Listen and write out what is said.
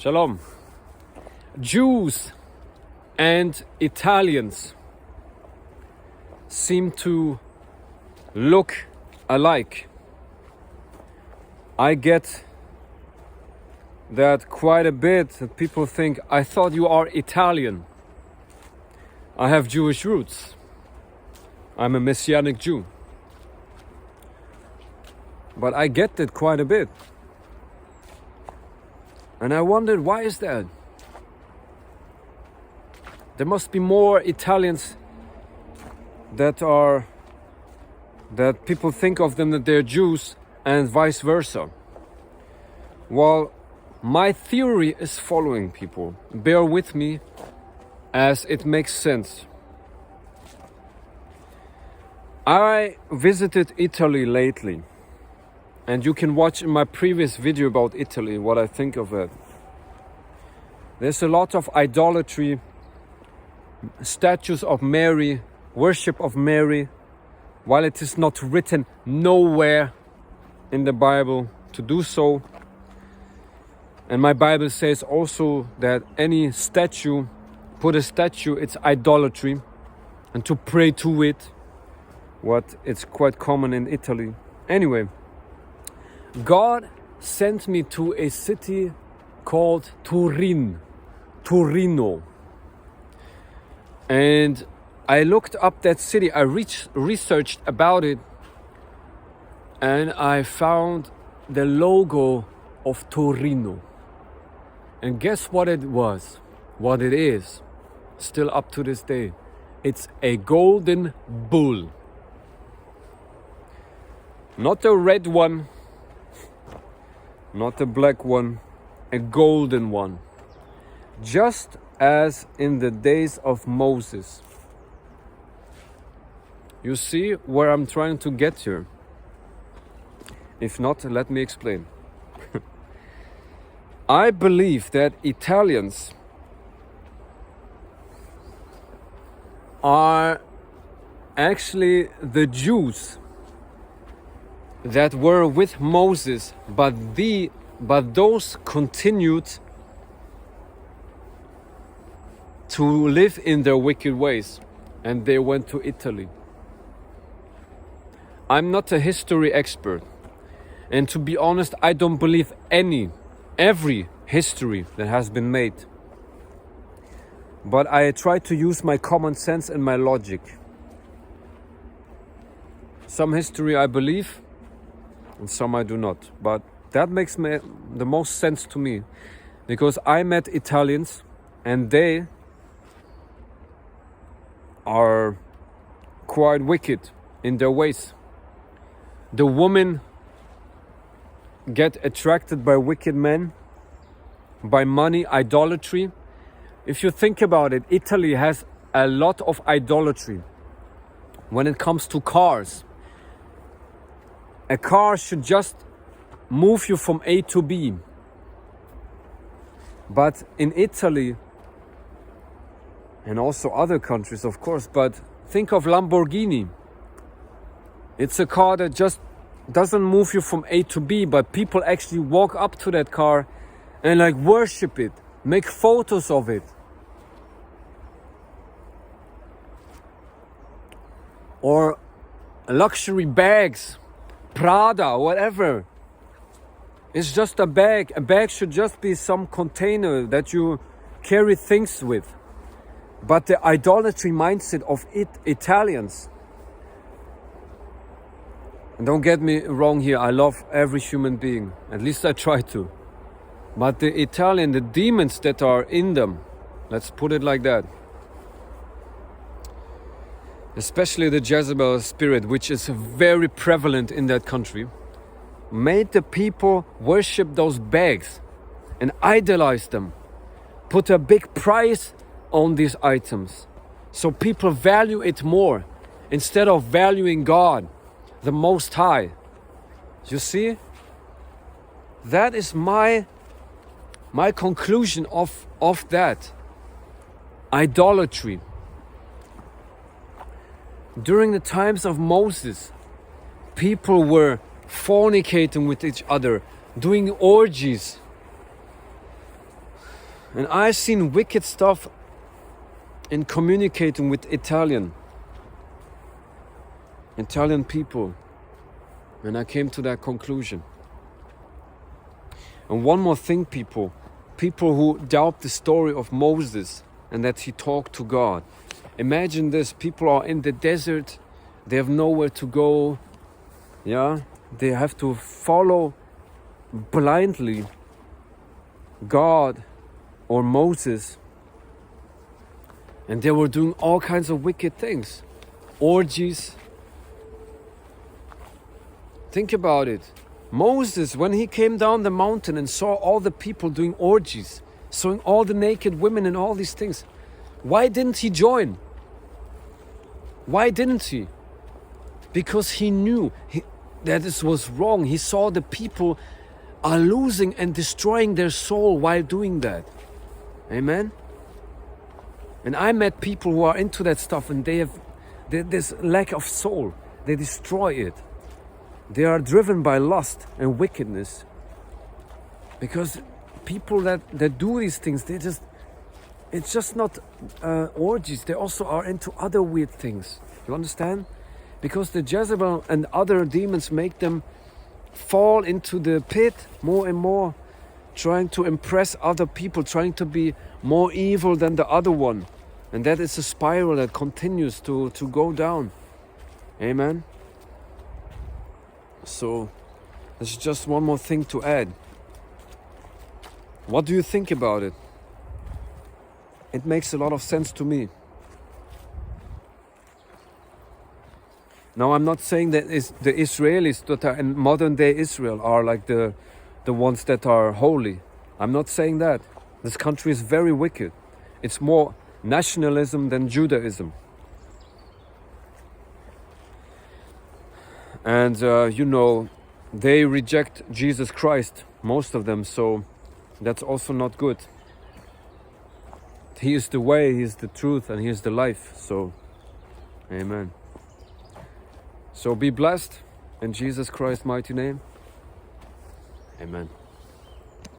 Shalom. Jews and Italians seem to look alike. I get that quite a bit, that people think, I thought you are Italian. I have Jewish roots. I'm a Messianic Jew. But I get that quite a bit. And I wondered, why is that? There must be more Italians that people think of them that they're Jews and vice versa. Well, my theory is following, people. Bear with me as it makes sense. I visited Italy lately. And you can watch in my previous video about Italy what I think of it. There's a lot of idolatry, statues of Mary, worship of Mary, while it is not written nowhere in the Bible to do so. And my Bible says also that any statue, it's idolatry, and to pray to it, what it's quite common in Italy. Anyway, God sent me to a city called Torino. And I looked up that city, I researched about it, and I found the logo of Torino. And guess what it was? What it is, still up to this day. It's a golden bull. Not a red one, not a black one, a golden one. Just as in the days of Moses. You see where I'm trying to get here? If not, let me explain. I believe that Italians are actually the Jews that were with Moses, but those continued to live in their wicked ways, and they went to Italy. I'm not a history expert, and to be honest, I don't believe every history that has been made. But I try to use my common sense and my logic. Some history I believe, and some I do not. But that makes the most sense to me, because I met Italians and they are quite wicked in their ways. The women get attracted by wicked men, by money, idolatry. If you think about it, Italy has a lot of idolatry when it comes to cars. A car should just move you from A to B. But in Italy, and also other countries of course, but think of Lamborghini. It's a car that just doesn't move you from A to B, but people actually walk up to that car and worship it, make photos of it. Or luxury bags, Prada, whatever. It's just a bag. A bag should just be some container that you carry things with. But the idolatry mindset of Italians, and don't get me wrong here, I love every human being, at least I try to. But the demons that are in them, let's put it like that, especially the Jezebel spirit, which is very prevalent in that country, made the people worship those bags and idolize them, put a big price on these items, so people value it more instead of valuing God, the Most High. You see, that is my conclusion of that idolatry. During the times of Moses, people were fornicating with each other, doing orgies, And I've seen wicked stuff in communicating with Italian people. And I came to that conclusion. And one more thing, people who doubt the story of Moses and that he talked to God. Imagine this, people are in the desert, they have nowhere to go, yeah? They have to follow blindly God or Moses. And they were doing all kinds of wicked things. Orgies. Think about it. Moses, when he came down the mountain and saw all the people doing orgies, seeing all the naked women and all these things, why didn't he join? Why didn't he? Because he knew that this was wrong. He saw the people are losing and destroying their soul while doing that. Amen? And I met people who are into that stuff and they have this lack of soul. They destroy it. They are driven by lust and wickedness. Because people that do these things, it's just not orgies. They also are into other weird things. You understand? Because the Jezebel and other demons make them fall into the pit more and more, trying to impress other people, trying to be more evil than the other one. And that is a spiral that continues to go down. Amen? So, there's just one more thing to add. What do you think about it? It makes a lot of sense to me. Now, I'm not saying that the Israelis that are in modern day Israel are like the ones that are holy. I'm not saying that. This country is very wicked. It's more nationalism than Judaism. And, they reject Jesus Christ, most of them, so that's also not good. He is the way, He is the truth, and He is the life. So, amen. So be blessed in Jesus Christ's mighty name. Amen.